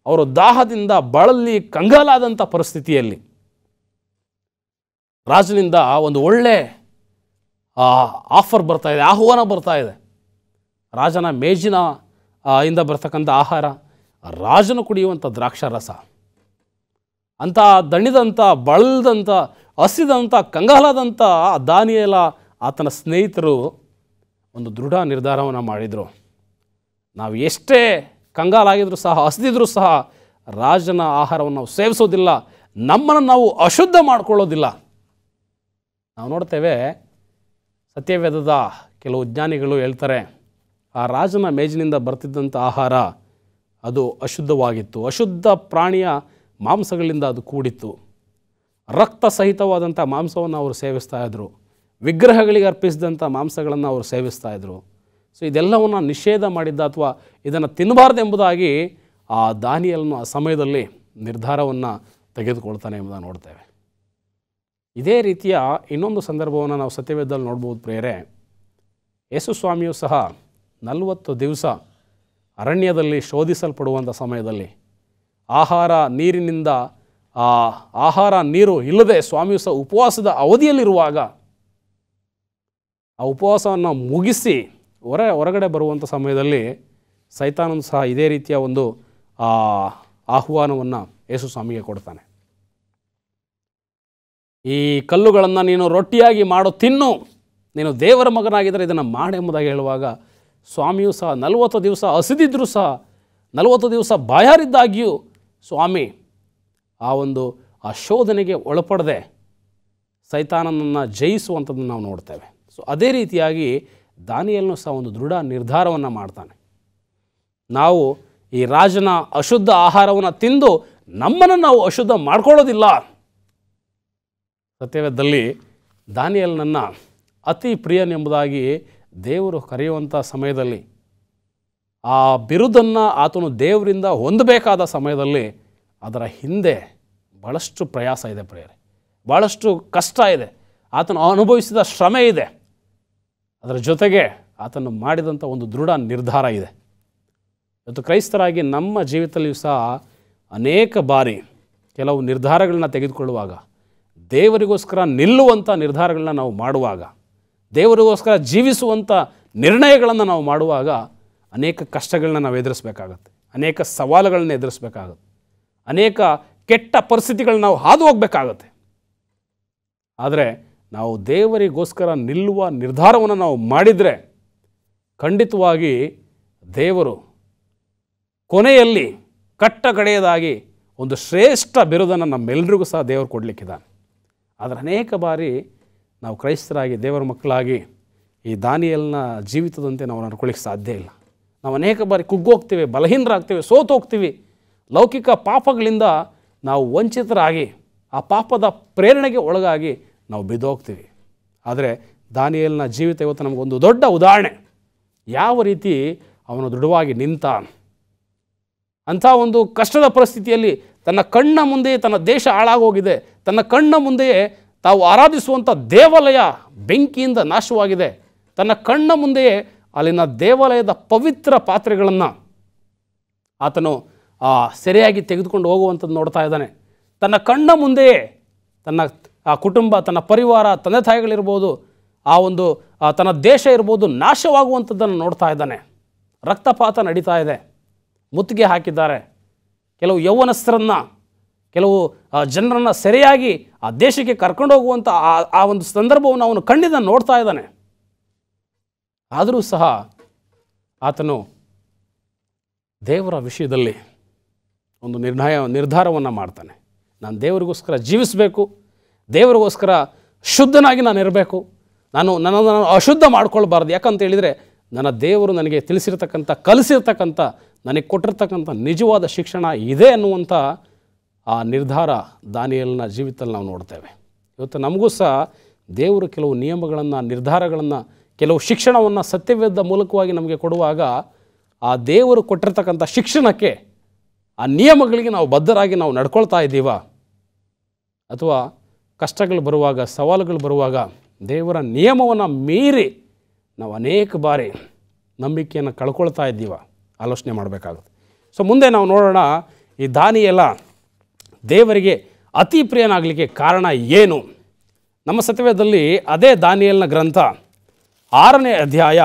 ಅವರು ದಾಹದಿಂದ ಬಳಲಿ ಕಂಗಾಲಾದಂಥ ಪರಿಸ್ಥಿತಿಯಲ್ಲಿ ರಾಜನಿಂದ ಒಂದು ಒಳ್ಳೆ ಆಫರ್ ಬರ್ತಾ ಇದೆ, ಆಹ್ವಾನ ಬರ್ತಾ ಇದೆ. ರಾಜನ ಮೇಜಿನ ಇಂದ ಬರ್ತಕ್ಕಂಥ ಆಹಾರ, ರಾಜನು ಕುಡಿಯುವಂಥ ದ್ರಾಕ್ಷಾರಸ. ಅಂಥ ದಣಿದಂಥ, ಬಳಲ್ದಂಥ, ಹಸಿದಂಥ, ಕಂಗಾಲಾದಂಥ ದಾನಿಯೇಲ ಆತನ ಸ್ನೇಹಿತರು ಒಂದು ದೃಢ ನಿರ್ಧಾರವನ್ನು ಮಾಡಿದರು. ನಾವು ಎಷ್ಟೇ ಕಂಗಾಲಾಗಿದ್ರೂ ಸಹ, ಹಸಿದಿದ್ರೂ ಸಹ ರಾಜನ ಆಹಾರವನ್ನು ನಾವು ಸೇವಿಸೋದಿಲ್ಲ, ನಮ್ಮನ್ನು ನಾವು ಅಶುದ್ಧ ಮಾಡಿಕೊಳ್ಳೋದಿಲ್ಲ. ನಾವು ನೋಡ್ತೇವೆ, ಸತ್ಯವೇದದ ಕೆಲವು ಜ್ಞಾನಿಗಳು ಹೇಳ್ತಾರೆ, ಆ ರಾಜನ ಮೇಜಿನಿಂದ ಬರ್ತಿದ್ದಂಥ ಆಹಾರ ಅದು ಅಶುದ್ಧವಾಗಿತ್ತು, ಅಶುದ್ಧ ಪ್ರಾಣಿಯ ಮಾಂಸಗಳಿಂದ ಅದು ಕೂಡಿತ್ತು, ರಕ್ತ ಸಹಿತವಾದಂಥ ಮಾಂಸವನ್ನು ಅವರು ಸೇವಿಸ್ತಾ ಇದ್ದರು, ವಿಗ್ರಹಗಳಿಗೆ ಅರ್ಪಿಸಿದಂಥ ಮಾಂಸಗಳನ್ನು ಅವರು ಸೇವಿಸ್ತಾ ಇದ್ದರು. ಸೊ ಇದೆಲ್ಲವನ್ನು ನಿಷೇಧ ಮಾಡಿದ್ದ ಅಥವಾ ಇದನ್ನು ತಿನ್ನಬಾರ್ದೆಂಬುದಾಗಿ ಆ ದಾನಿಯೇಲನು ಆ ಸಮಯದಲ್ಲಿ ನಿರ್ಧಾರವನ್ನು ತೆಗೆದುಕೊಳ್ತಾನೆ ಎಂಬುದನ್ನು ನೋಡ್ತೇವೆ. ಇದೇ ರೀತಿಯ ಇನ್ನೊಂದು ಸಂದರ್ಭವನ್ನು ನಾವು ಸತ್ಯವೇದದಲ್ಲಿ ನೋಡ್ಬೋದು ಪ್ರಿಯರೇ. ಯೇಸು ಸ್ವಾಮಿಯು ಸಹ 40 ದಿವಸ ಅರಣ್ಯದಲ್ಲಿ ಶೋಧಿಸಲ್ಪಡುವಂಥ ಸಮಯದಲ್ಲಿ ಆಹಾರ ನೀರು ಇಲ್ಲದೆ ಸ್ವಾಮಿಯು ಸಹ ಉಪವಾಸದ ಅವಧಿಯಲ್ಲಿರುವಾಗ, ಆ ಉಪವಾಸವನ್ನು ಮುಗಿಸಿ ಹೊರಗಡೆ ಬರುವಂಥ ಸಮಯದಲ್ಲಿ ಸೈತಾನನು ಸಹ ಇದೇ ರೀತಿಯ ಒಂದು ಆಹ್ವಾನವನ್ನು ಯೇಸು ಸ್ವಾಮಿಗೆ ಕೊಡ್ತಾನೆ. ಈ ಕಲ್ಲುಗಳನ್ನು ನೀನು ರೊಟ್ಟಿಯಾಗಿ ಮಾಡು ತಿನ್ನು, ನೀನು ದೇವರ ಮಗನಾಗಿದ್ದರೆ ಇದನ್ನು ಮಾಡು ಎಂಬುದಾಗಿ ಹೇಳುವಾಗ ಸ್ವಾಮಿಯೂ ಸಹ 40 ದಿವಸ ಹಸಿದಿದ್ದರೂ ಸಹ 40 ದಿವಸ ಬಾಯಾರಿದ್ದಾಗಿಯೂ ಸ್ವಾಮಿ ಆ ಶೋಧನೆಗೆ ಒಳಪಡದೆ ಸೈತಾನನನ್ನು ಜಯಿಸುವಂಥದ್ದನ್ನು ನಾವು ನೋಡ್ತೇವೆ. ಸೊ ಅದೇ ರೀತಿಯಾಗಿ ದಾನಿಯೇಲನು ಸಹ ಒಂದು ದೃಢ ನಿರ್ಧಾರವನ್ನು ಮಾಡ್ತಾನೆ. ನಾವು ಈ ರಾಜನ ಅಶುದ್ಧ ಆಹಾರವನ್ನು ತಿಂದು ನಮ್ಮನ್ನು ನಾವು ಅಶುದ್ಧ ಮಾಡ್ಕೊಳ್ಳೋದಿಲ್ಲ. ಸತ್ಯವೇದದಲ್ಲಿ ದಾನಿಯೇಲನನ್ನು ಅತಿ ಪ್ರಿಯನೆಂಬುದಾಗಿ ದೇವರು ಕರೆಯುವಂಥ ಸಮಯದಲ್ಲಿ, ಆ ಬಿರುದನ್ನು ಆತನು ದೇವರಿಂದ ಹೊಂದಬೇಕಾದ ಸಮಯದಲ್ಲಿ ಅದರ ಹಿಂದೆ ಭಾಳಷ್ಟು ಪ್ರಯಾಸ ಇದೆ ಪ್ರಿಯರೇ, ಭಾಳಷ್ಟು ಕಷ್ಟ ಇದೆ, ಆತನು ಅನುಭವಿಸಿದ ಶ್ರಮೆ ಇದೆ, ಅದರ ಜೊತೆಗೆ ಆತನು ಮಾಡಿದಂಥ ಒಂದು ದೃಢ ನಿರ್ಧಾರ ಇದೆ. ಇವತ್ತು ಕ್ರೈಸ್ತರಾಗಿ ನಮ್ಮ ಜೀವಿತದಲ್ಲಿಯೂ ಸಹ ಅನೇಕ ಬಾರಿ ಕೆಲವು ನಿರ್ಧಾರಗಳನ್ನ ತೆಗೆದುಕೊಳ್ಳುವಾಗ, ದೇವರಿಗೋಸ್ಕರ ನಿಲ್ಲುವಂಥ ನಿರ್ಧಾರಗಳನ್ನ ನಾವು ಮಾಡುವಾಗ, ದೇವರಿಗೋಸ್ಕರ ಜೀವಿಸುವಂಥ ನಿರ್ಣಯಗಳನ್ನು ನಾವು ಮಾಡುವಾಗ ಅನೇಕ ಕಷ್ಟಗಳನ್ನ ನಾವು ಎದುರಿಸಬೇಕಾಗತ್ತೆ, ಅನೇಕ ಸವಾಲುಗಳನ್ನ ಎದುರಿಸಬೇಕಾಗತ್ತೆ, ಅನೇಕ ಕೆಟ್ಟ ಪರಿಸ್ಥಿತಿಗಳನ್ನ ನಾವು ಹಾದು ಹೋಗಬೇಕಾಗತ್ತೆ. ಆದರೆ ನಾವು ದೇವರಿಗೋಸ್ಕರ ನಿಲ್ಲುವ ನಿರ್ಧಾರವನ್ನು ನಾವು ಮಾಡಿದರೆ ಖಂಡಿತವಾಗಿ ದೇವರು ಕೊನೆಯಲ್ಲಿ ಕಟ್ಟಕಡೆಯದಾಗಿ ಒಂದು ಶ್ರೇಷ್ಠ ಬಿರುದನ್ನು ನಮ್ಮೆಲ್ಲರಿಗೂ ಸಹ ದೇವರು ಕೊಡಲಿಕ್ಕಿದ್ದಾನೆ. ಆದರೆ ಅನೇಕ ಬಾರಿ ನಾವು ಕ್ರೈಸ್ತರಾಗಿ ದೇವರ ಮಕ್ಕಳಾಗಿ ಈ ದಾನಿಯೇಲನ ಜೀವಿತದಂತೆ ನಾವು ನಡ್ಕೊಳ್ಳಿಕ್ಕೆ ಸಾಧ್ಯ ಇಲ್ಲ. ನಾವು ಅನೇಕ ಬಾರಿ ಕುಗ್ಗೋಗ್ತೀವಿ, ಬಲಹೀನರಾಗ್ತೀವಿ, ಸೋತು ಹೋಗ್ತೀವಿ. ಲೌಕಿಕ ಪಾಪಗಳಿಂದ ನಾವು ವಂಚಿತರಾಗಿ ಆ ಪಾಪದ ಪ್ರೇರಣೆಗೆ ಒಳಗಾಗಿ ನಾವು ಬಿದ್ದೋಗ್ತೀವಿ. ಆದರೆ ದಾನಿಯೇಲನ ಜೀವಿತ ಇವತ್ತು ನಮಗೊಂದು ದೊಡ್ಡ ಉದಾಹರಣೆ. ಯಾವ ರೀತಿ ಅವನು ದೃಢವಾಗಿ ನಿಂತ, ಅಂಥ ಒಂದು ಕಷ್ಟದ ಪರಿಸ್ಥಿತಿಯಲ್ಲಿ ತನ್ನ ಕಣ್ಣ ಮುಂದೆಯೇ ತನ್ನ ದೇಶ ಹಾಳಾಗೋಗಿದೆ, ತನ್ನ ಕಣ್ಣ ಮುಂದೆಯೇ ತಾವು ಆರಾಧಿಸುವಂಥ ದೇವಾಲಯ ಬೆಂಕಿಯಿಂದ ನಾಶವಾಗಿದೆ, ತನ್ನ ಕಣ್ಣ ಮುಂದೆಯೇ ಅಲ್ಲಿನ ದೇವಾಲಯದ ಪವಿತ್ರ ಪಾತ್ರೆಗಳನ್ನು ಆತನು ಸರಿಯಾಗಿ ತೆಗೆದುಕೊಂಡು ಹೋಗುವಂಥದ್ದು ನೋಡ್ತಾ ಇದ್ದಾನೆ. ತನ್ನ ಕಣ್ಣ ಮುಂದೆಯೇ ತನ್ನ ಕುಟುಂಬ, ತನ್ನ ಪರಿವಾರ, ತಂದೆ ತಾಯಿಗಳಿರ್ಬೋದು, ತನ್ನ ದೇಶ ಇರ್ಬೋದು ನಾಶವಾಗುವಂಥದ್ದನ್ನು ನೋಡ್ತಾ ಇದ್ದಾನೆ. ರಕ್ತಪಾತ ನಡೀತಾ ಇದೆ, ಮುತ್ತಿಗೆ ಹಾಕಿದ್ದಾರೆ, ಕೆಲವು ಯೌವನಸ್ಥರನ್ನು, ಕೆಲವು ಜನರನ್ನು ಸರಿಯಾಗಿ ಆ ದೇಶಕ್ಕೆ ಕರ್ಕೊಂಡು ಹೋಗುವಂಥ ಆ ಒಂದು ಸಂದರ್ಭವನ್ನು ಅವನು ಕಣ್ಣಿಂದ ನೋಡ್ತಾ ಇದ್ದಾನೆ. ಆದರೂ ಸಹ ಆತನು ದೇವರ ವಿಷಯದಲ್ಲಿ ಒಂದು ನಿರ್ಧಾರವನ್ನು ಮಾಡ್ತಾನೆ. ನಾನು ದೇವರಿಗೋಸ್ಕರ ಜೀವಿಸಬೇಕು, ದೇವರಿಗೋಸ್ಕರ ಶುದ್ಧನಾಗಿ ನಾನು ಇರಬೇಕು, ನನ್ನನ್ನು ಅಶುದ್ಧ ಮಾಡ್ಕೊಳ್ಬಾರ್ದು. ಯಾಕಂತ ಹೇಳಿದರೆ ನನ್ನ ದೇವರು ನನಗೆ ತಿಳಿಸಿರ್ತಕ್ಕಂಥ, ಕಲಿಸಿರ್ತಕ್ಕಂಥ, ನನಗೆ ಕೊಟ್ಟಿರ್ತಕ್ಕಂಥ ನಿಜವಾದ ಶಿಕ್ಷಣ ಇದೆ ಅನ್ನುವಂಥ ಆ ನಿರ್ಧಾರ ದಾನಿಯೇಲನ ಜೀವಿತದಲ್ಲಿ ನಾವು ನೋಡ್ತೇವೆ. ಇವತ್ತು ನಮಗೂ ಸಹ ದೇವರು ಕೆಲವು ನಿಯಮಗಳನ್ನು, ನಿರ್ಧಾರಗಳನ್ನು, ಕೆಲವು ಶಿಕ್ಷಣವನ್ನು ಸತ್ಯವೇದ ಮೂಲಕವಾಗಿ ನಮಗೆ ಕೊಡುವಾಗ ಆ ದೇವರು ಕೊಟ್ಟಿರ್ತಕ್ಕಂಥ ಶಿಕ್ಷಣಕ್ಕೆ, ಆ ನಿಯಮಗಳಿಗೆ ನಾವು ಬದ್ಧರಾಗಿ ನಾವು ನಡ್ಕೊಳ್ತಾ ಇದ್ದೀವಾ? ಅಥವಾ ಕಷ್ಟಗಳು ಬರುವಾಗ, ಸವಾಲುಗಳು ಬರುವಾಗ ದೇವರ ನಿಯಮವನ್ನು ಮೀರಿ ನಾವು ಅನೇಕ ಬಾರಿ ನಂಬಿಕೆಯನ್ನು ಕಳ್ಕೊಳ್ತಾ ಇದ್ದೀವ? ಆಲೋಚನೆ ಮಾಡಬೇಕಾಗುತ್ತೆ. ಸೊ ಮುಂದೆ ನಾವು ನೋಡೋಣ, ಈ ದಾನಿಯೇಲ ದೇವರಿಗೆ ಅತಿ ಪ್ರಿಯನಾಗಲಿಕ್ಕೆ ಕಾರಣ ಏನು? ನಮ್ಮ ಸತ್ಯವೇದದಲ್ಲಿ ಅದೇ ದಾನಿಯೇಲನ ಗ್ರಂಥ 6ನೇ ಅಧ್ಯಾಯ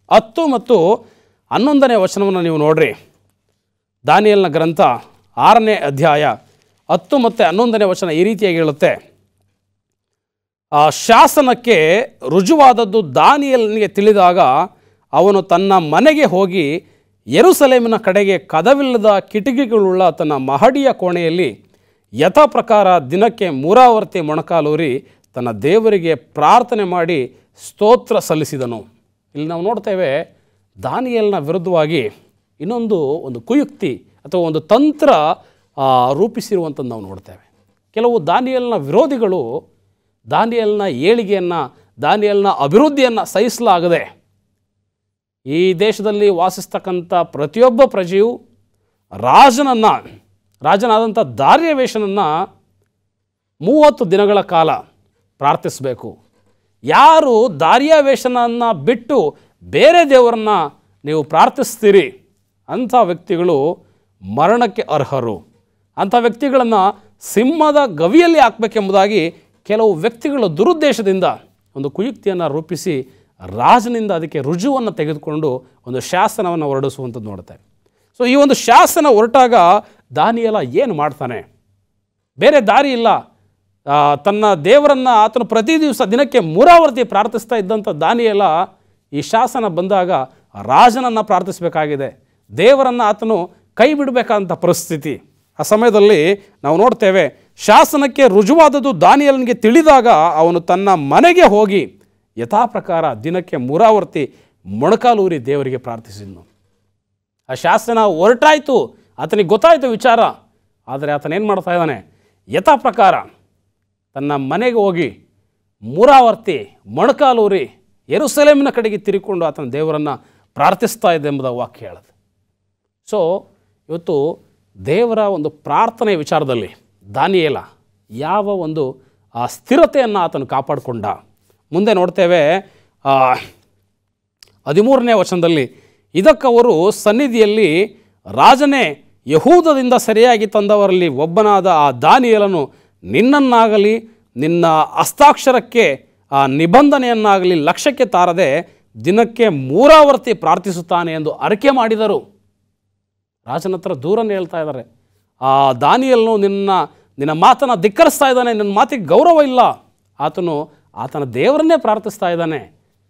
10 ಮತ್ತು 11ನೇ ವಚನವನ್ನು ನೀವು ನೋಡ್ರಿ. ದಾನಿಯೇಲನ ಗ್ರಂಥ 6ನೇ ಅಧ್ಯಾಯ 10 ಮತ್ತು 11ನೇ ವಚನ ಈ ರೀತಿಯಾಗಿ ಹೇಳುತ್ತೆ. ಆ ಶಾಸನಕ್ಕೆ ರುಜುವಾದದ್ದು ದಾನಿಯೇಲನಿಗೆ ತಿಳಿದಾಗ ಅವನು ತನ್ನ ಮನೆಗೆ ಹೋಗಿ ಯೆರೂಸಲೇಮಿನ ಕಡೆಗೆ ಕದವಿಲ್ಲದ ಕಿಟಕಿಗಳುಳ್ಳ ತನ್ನ ಮಹಡಿಯ ಕೋಣೆಯಲ್ಲಿ ಯಥಾ ಪ್ರಕಾರ ದಿನಕ್ಕೆ 3 ಆವರ್ತಿ ಮೊಣಕಾಲೂರಿ ತನ್ನ ದೇವರಿಗೆ ಪ್ರಾರ್ಥನೆ ಮಾಡಿ ಸ್ತೋತ್ರ ಸಲ್ಲಿಸಿದನು. ಇಲ್ಲಿ ನಾವು ನೋಡ್ತೇವೆ, ದಾನಿಯೇಲನ ವಿರುದ್ಧವಾಗಿ ಒಂದು ಕುಯುಕ್ತಿ ಅಥವಾ ಒಂದು ತಂತ್ರ ರೂಪಿಸಿರುವಂಥದ್ದು ನಾವು ನೋಡ್ತೇವೆ. ಕೆಲವು ದಾನಿಯೇಲನ ವಿರೋಧಿಗಳು ದಾನಿಯೇಲನ ಏಳಿಗೆಯನ್ನು, ದಾನಿಯೇಲನ ಅಭಿವೃದ್ಧಿಯನ್ನು ಸಹಿಸಲಾಗದೆ ಈ ದೇಶದಲ್ಲಿ ವಾಸಿಸ್ತಕ್ಕಂಥ ಪ್ರತಿಯೊಬ್ಬ ಪ್ರಜೆಯು ರಾಜನಾದಂಥ ದಾರ್ಯಾವೇಶನನ್ನು 30 ದಿನಗಳ ಕಾಲ ಪ್ರಾರ್ಥಿಸಬೇಕು. ಯಾರು ದಾರ್ಯಾವೇಶನನ್ನು ಬಿಟ್ಟು ಬೇರೆ ದೇವರನ್ನು ನೀವು ಪ್ರಾರ್ಥಿಸ್ತೀರಿ ಅಂಥ ವ್ಯಕ್ತಿಗಳು ಮರಣಕ್ಕೆ ಅರ್ಹರು. ಅಂಥ ವ್ಯಕ್ತಿಗಳನ್ನು ಸಿಂಹದ ಗವಿಯಲ್ಲಿ ಹಾಕಬೇಕೆಂಬುದಾಗಿ ಕೆಲವು ವ್ಯಕ್ತಿಗಳು ದುರುದ್ದೇಶದಿಂದ ಒಂದು ಕುಯುಕ್ತಿಯನ್ನು ರೂಪಿಸಿ ರಾಜನಿಂದ ಅದಕ್ಕೆ ರುಜುವನ್ನು ತೆಗೆದುಕೊಂಡು ಒಂದು ಶಾಸನವನ್ನು ಹೊರಡಿಸುವಂಥದ್ದು ನೋಡ್ತೇವೆ. ಸೊ ಈ ಒಂದು ಶಾಸನ ಹೊರಟಾಗ ದಾನಿಯೇಲ ಏನು ಮಾಡ್ತಾನೆ? ಬೇರೆ ದಾರಿ ಇಲ್ಲ, ತನ್ನ ದೇವರನ್ನು ಆತನು ಪ್ರತಿ ದಿವಸ ದಿನಕ್ಕೆ 3 ಆವರ್ತಿ ಪ್ರಾರ್ಥಿಸ್ತಾ ಇದ್ದಂಥ ದಾನಿಯೇಲ ಈ ಶಾಸನ ಬಂದಾಗ ರಾಜನನ್ನು ಪ್ರಾರ್ಥಿಸಬೇಕಾಗಿದೆ. ದೇವರನ್ನು ಆತನು ಕೈ ಬಿಡಬೇಕಂತ ಪರಿಸ್ಥಿತಿ. ಆ ಸಮಯದಲ್ಲಿ ನಾವು ನೋಡ್ತೇವೆ, ಶಾಸನಕ್ಕೆ ರುಜುವಾದದ್ದು ದಾನಿಯೇಲನಿಗೆ ತಿಳಿದಾಗ ಅವನು ತನ್ನ ಮನೆಗೆ ಹೋಗಿ ಯಥಾಪ್ರಕಾರ ದಿನಕ್ಕೆ 3 ಆವರ್ತಿ ಮೊಣಕಾಲೂರಿ ದೇವರಿಗೆ ಪ್ರಾರ್ಥಿಸಿದ್ನು. ಆ ಶಾಸನ ಹೊರಟಾಯಿತು, ಆತನಿಗೆ ಗೊತ್ತಾಯಿತು ವಿಚಾರ. ಆದರೆ ಆತನೇನು ಮಾಡ್ತಾ ಇದ್ದಾನೆ, ಯಥಾಪ್ರಕಾರ ತನ್ನ ಮನೆಗೆ ಹೋಗಿ 3 ಆವರ್ತಿ ಮೊಣಕಾಲೂರಿ ಯೆರೂಸಲೇಮಿನ ಕಡೆಗೆ ತಿರುಗಿಕೊಂಡು ಆತನ ದೇವರನ್ನು ಪ್ರಾರ್ಥಿಸ್ತಾ ಇದೆ ಎಂಬುದ ವಾಕ್ಯ ಹೇಳೋದು. ಸೊ ಇವತ್ತು ದೇವರ ಒಂದು ಪ್ರಾರ್ಥನೆಯ ವಿಚಾರದಲ್ಲಿ ದಾನಿಯೇಲ ಯಾವ ಒಂದು ಆ ಸ್ಥಿರತೆಯನ್ನು ಆತನು ಕಾಪಾಡಿಕೊಂಡ. ಮುಂದೆ ನೋಡ್ತೇವೆ 13ನೇ ವಚನದಲ್ಲಿ, ಇದಕ್ಕವರು ಸನ್ನಿಧಿಯಲ್ಲಿ ರಾಜನೇ, ಯಹೂದದಿಂದ ಸರಿಯಾಗಿ ತಂದವರಲ್ಲಿ ಒಬ್ಬನಾದ ಆ ದಾನಿಯೇಲನು ನಿನ್ನನ್ನಾಗಲಿ ನಿನ್ನ ಹಸ್ತಾಕ್ಷರಕ್ಕೆ ಆ ನಿಬಂಧನೆಯನ್ನಾಗಲಿ ಲಕ್ಷ್ಯಕ್ಕೆ ತಾರದೆ ದಿನಕ್ಕೆ 3 ಆವರ್ತಿ ಪ್ರಾರ್ಥಿಸುತ್ತಾನೆ ಎಂದು ಅರಿಕೆ ಮಾಡಿದರು. ರಾಜನ ಹತ್ರ ದೂರನ್ನು ಹೇಳ್ತಾ ಇದ್ದಾರೆ, ಆ ದಾನಿಯೇಲನು ನಿನ್ನ ಮಾತನ್ನು ಧಿಕ್ಕರಿಸ್ತಾ ಇದ್ದಾನೆ, ನಿನ್ನ ಮಾತಿಗೆ ಗೌರವ ಇಲ್ಲ. ಆತನ ದೇವರನ್ನೇ ಪ್ರಾರ್ಥಿಸ್ತಾ ಇದ್ದಾನೆ,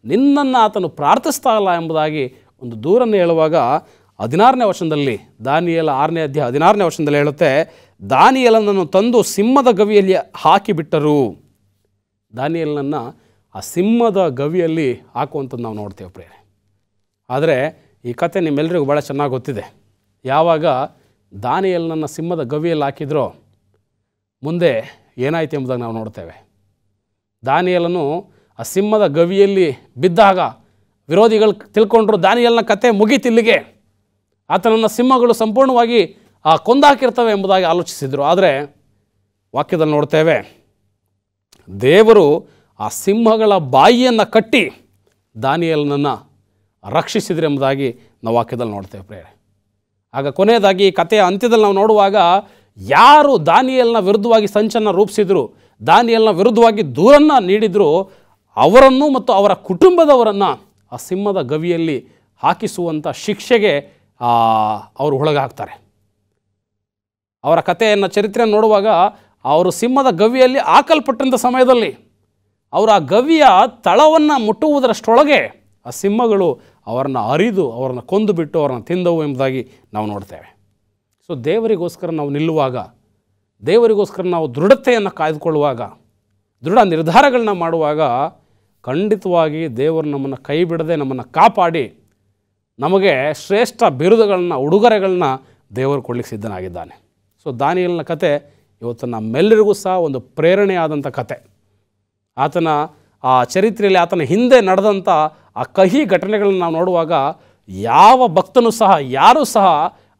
ನಿನ್ನನ್ನು ಆತನು ಪ್ರಾರ್ಥಿಸ್ತಾ ಇಲ್ಲ ಎಂಬುದಾಗಿ ಒಂದು ದೂರನ್ನು ಹೇಳುವಾಗ 16ನೇ ವಚನದಲ್ಲಿ, ದಾನಿಯೇಲ 6ನೇ ಅಧ್ಯಾಯ 16ನೇ ವಚನದಲ್ಲಿ ಹೇಳುತ್ತೆ, ದಾನಿಯೇಲನನ್ನು ತಂದು ಸಿಂಹದ ಗವಿಯಲ್ಲಿ ಹಾಕಿಬಿಟ್ಟರು. ದಾನಿಯೇಲನನ್ನು ಆ ಸಿಂಹದ ಗವಿಯಲ್ಲಿ ಹಾಕುವಂಥದ್ದು ನಾವು ನೋಡ್ತೇವೆ ಪ್ರಿಯರೇ. ಆದರೆ ಈ ಕತೆ ನಿಮ್ಮೆಲ್ಲರಿಗೂ ಭಾಳ ಚೆನ್ನಾಗಿ ಗೊತ್ತಿದೆ. ಯಾವಾಗ ದಾನಿಯೇಲನನ್ನು ಸಿಂಹದ ಗವಿಯಲ್ಲಿ ಹಾಕಿದ್ರೋ ಮುಂದೆ ಏನಾಯ್ತು ಎಂಬುದಾಗಿ ನಾವು ನೋಡ್ತೇವೆ. ದಾನಿಯೇಲನು ಆ ಸಿಂಹದ ಗವಿಯಲ್ಲಿ ಬಿದ್ದಾಗ ವಿರೋಧಿಗಳು ತಿಳ್ಕೊಂಡ್ರು ದಾನಿಯೇಲನ ಕತೆ ಮುಗೀತಿಲ್ಲಿಗೆ, ಆತನನ್ನು ಸಿಂಹಗಳು ಸಂಪೂರ್ಣವಾಗಿ ಕೊಂದಾಕಿರ್ತವೆ ಎಂಬುದಾಗಿ ಆಲೋಚಿಸಿದರು. ಆದರೆ ವಾಕ್ಯದಲ್ಲಿ ನೋಡ್ತೇವೆ, ದೇವರು ಆ ಸಿಂಹಗಳ ಬಾಯಿಯನ್ನು ಕಟ್ಟಿ ದಾನಿಯೇಲನನ್ನು ರಕ್ಷಿಸಿದ್ರು ಎಂಬುದಾಗಿ ನಾವು ವಾಕ್ಯದಲ್ಲಿ ನೋಡ್ತೇವೆ ಪ್ರಿಯರೇ. ಆಗ ಕೊನೆಯದಾಗಿ ಈ ಕಥೆಯ ಅಂತ್ಯದಲ್ಲಿ ನಾವು ನೋಡುವಾಗ, ಯಾರು ದಾನಿಯೇಲನ ವಿರುದ್ಧವಾಗಿ ಸಂಚನ್ನು ರೂಪಿಸಿದ್ರು, ದಾನಿಯೇಲನ ವಿರುದ್ಧವಾಗಿ ದೂರನ್ನು ನೀಡಿದ್ರು, ಅವರನ್ನು ಮತ್ತು ಅವರ ಕುಟುಂಬದವರನ್ನು ಆ ಸಿಂಹದ ಗವಿಯಲ್ಲಿ ಹಾಕಿಸುವಂಥ ಶಿಕ್ಷೆಗೆ ಅವರು ಒಳಗಾಗ್ತಾರೆ. ಅವರ ಕಥೆಯನ್ನು ಚರಿತ್ರೆಯನ್ನು ನೋಡುವಾಗ ಅವರು ಸಿಂಹದ ಗವಿಯಲ್ಲಿ ಹಾಕಲ್ಪಟ್ಟಂಥ ಸಮಯದಲ್ಲಿ ಅವರು ಆ ಗವಿಯ ತಳವನ್ನು ಮುಟ್ಟುವುದರಷ್ಟೊಳಗೆ ಆ ಸಿಂಹಗಳು ಅವರನ್ನು ಅರಿದು ಅವರನ್ನು ಕೊಂದು ಬಿಟ್ಟು ಅವರನ್ನು ತಿಂದವು ಎಂಬುದಾಗಿ ನಾವು ನೋಡ್ತೇವೆ. ಸೊ ದೇವರಿಗೋಸ್ಕರ ನಾವು ನಿಲ್ಲುವಾಗ, ದೇವರಿಗೋಸ್ಕರ ನಾವು ದೃಢತೆಯನ್ನು ಕಾಯ್ದುಕೊಳ್ಳುವಾಗ, ದೃಢ ನಿರ್ಧಾರಗಳನ್ನ ಮಾಡುವಾಗ ಖಂಡಿತವಾಗಿ ದೇವರು ನಮ್ಮನ್ನು ಕೈ ಬಿಡದೆ ನಮ್ಮನ್ನು ಕಾಪಾಡಿ ನಮಗೆ ಶ್ರೇಷ್ಠ ಬಿರುದುಗಳನ್ನ, ಉಡುಗೊರೆಗಳನ್ನ ದೇವರು ಕೊಡಲಿಕ್ಕೆ ಸಿದ್ಧನಾಗಿದ್ದಾನೆ. ಸೊ ದಾನಿಯೇಲನ ಕತೆ ಇವತ್ತು ನಮ್ಮೆಲ್ಲರಿಗೂ ಸಹ ಒಂದು ಪ್ರೇರಣೆಯಾದಂಥ ಕತೆ. ಆತನ ಆ ಚರಿತ್ರೆಯಲ್ಲಿ ಆತನ ಹಿಂದೆ ನಡೆದಂಥ ಆ ಕಹಿ ಘಟನೆಗಳನ್ನು ನಾವು ನೋಡುವಾಗ ಯಾವ ಭಕ್ತನೂ ಸಹ, ಯಾರೂ ಸಹ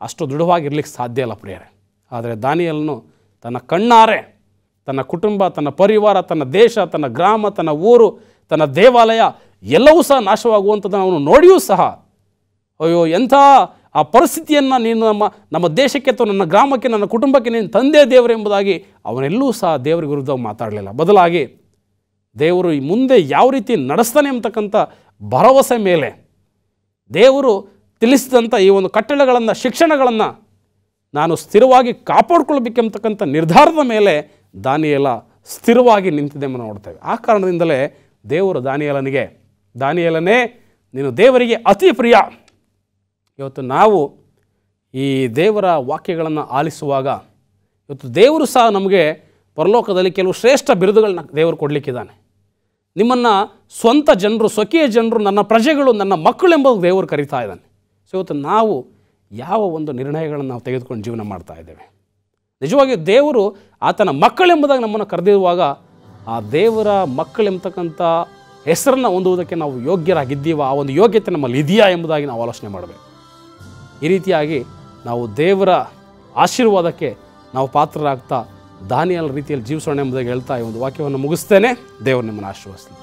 ಅಷ್ಟು ದೃಢವಾಗಿರ್ಲಿಕ್ಕೆ ಸಾಧ್ಯ ಇಲ್ಲ ಪ್ರಿಯರೇ. ಆದರೆ ದಾನಿಯೇಲನು ತನ್ನ ಕಣ್ಣಾರೆ ತನ್ನ ಕುಟುಂಬ, ತನ್ನ ಪರಿವಾರ, ತನ್ನ ದೇಶ, ತನ್ನ ಗ್ರಾಮ, ತನ್ನ ಊರು, ತನ್ನ ದೇವಾಲಯ ಎಲ್ಲವೂ ಸಹ ನಾಶವಾಗುವಂಥದ್ದನ್ನು ಅವನು ನೋಡಿಯೂ ಸಹ, ಅಯ್ಯೋ ಎಂಥ ಆ ಪರಿಸ್ಥಿತಿಯನ್ನು ನೀನು ನಮ್ಮ ದೇಶಕ್ಕೆ ಅಥವಾ ನನ್ನ ಗ್ರಾಮಕ್ಕೆ, ನನ್ನ ಕುಟುಂಬಕ್ಕೆ ನೀನು ತಂದೆ ದೇವರು ಎಂಬುದಾಗಿ ಅವನೆಲ್ಲೂ ಸಹ ದೇವರ ವಿರುದ್ಧ ಮಾತಾಡಲಿಲ್ಲ. ಬದಲಾಗಿ ದೇವರು ಮುಂದೆ ಯಾವ ರೀತಿ ನಡೆಸ್ತಾನೆ ಎಂಬತಕ್ಕಂಥ ಭರವಸೆ ಮೇಲೆ, ದೇವರು ತಿಳಿಸಿದಂಥ ಈ ಒಂದು ಕಟ್ಟಳೆಗಳನ್ನು, ಶಿಕ್ಷಣಗಳನ್ನು ನಾನು ಸ್ಥಿರವಾಗಿ ಕಾಪಾಡಿಕೊಳ್ಬೇಕೆಂಬತಕ್ಕಂಥ ನಿರ್ಧಾರದ ಮೇಲೆ ದಾನಿಯೇಲ ಸ್ಥಿರವಾಗಿ ನಿಂತಿದೆ ಎಂದು ನೋಡ್ತೇವೆ. ಆ ಕಾರಣದಿಂದಲೇ ದೇವರು ದಾನಿಯೇಲನೇ ನೀನು ದೇವರಿಗೆ ಅತಿ ಪ್ರಿಯ. ಇವತ್ತು ನಾವು ಈ ದೇವರ ವಾಕ್ಯಗಳನ್ನು ಆಲಿಸುವಾಗ ಇವತ್ತು ದೇವರು ಸಹ ನಮಗೆ ಪರಲೋಕದಲ್ಲಿ ಕೆಲವು ಶ್ರೇಷ್ಠ ಬಿರುದುಗಳನ್ನ ದೇವರು ಕೊಡಲಿಕ್ಕಿದ್ದಾನೆ. ನಿಮ್ಮನ್ನು ಸ್ವಂತ ಜನರು, ಸ್ವಕೀಯ ಜನರು, ನನ್ನ ಪ್ರಜೆಗಳು, ನನ್ನ ಮಕ್ಕಳು ಎಂಬುದು ದೇವರು ಕರೀತಾ ಇದ್ದಾನೆ. ಸೊ ಇವತ್ತು ನಾವು ಯಾವ ಒಂದು ನಿರ್ಣಯಗಳನ್ನು ನಾವು ತೆಗೆದುಕೊಂಡು ಜೀವನ ಮಾಡ್ತಾ ಇದ್ದೇವೆ? ನಿಜವಾಗಿ ದೇವರು ಆತನ ಮಕ್ಕಳೆಂಬುದಾಗಿ ನಮ್ಮನ್ನು ಕರೆದಿರುವಾಗ ಆ ದೇವರ ಮಕ್ಕಳೆಂಬತಕ್ಕಂಥ ಹೆಸರನ್ನು ಹೊಂದುವುದಕ್ಕೆ ನಾವು ಯೋಗ್ಯರಾಗಿದ್ದೀವ, ಆ ಒಂದು ಯೋಗ್ಯತೆ ನಮ್ಮಲ್ಲಿ ಇದೆಯಾ ಎಂಬುದಾಗಿ ನಾವು ಆಲೋಚನೆ ಮಾಡಬೇಕು. ಈ ರೀತಿಯಾಗಿ ನಾವು ದೇವರ ಆಶೀರ್ವಾದಕ್ಕೆ ನಾವು ಪಾತ್ರರಾಗ್ತಾ ದಾನಿಯೇಲನ ರೀತಿಯಲ್ಲಿ ಜೀವಿಸೋಣ ಎಂಬುದಾಗಿ ಹೇಳ್ತಾ ಈ ಒಂದು ವಾಕ್ಯವನ್ನು ಮುಗಿಸ್ತೇನೆ. ದೇವರು ನಿಮ್ಮನ್ನು ಆಶೀರ್ವದಿಸಲಿ.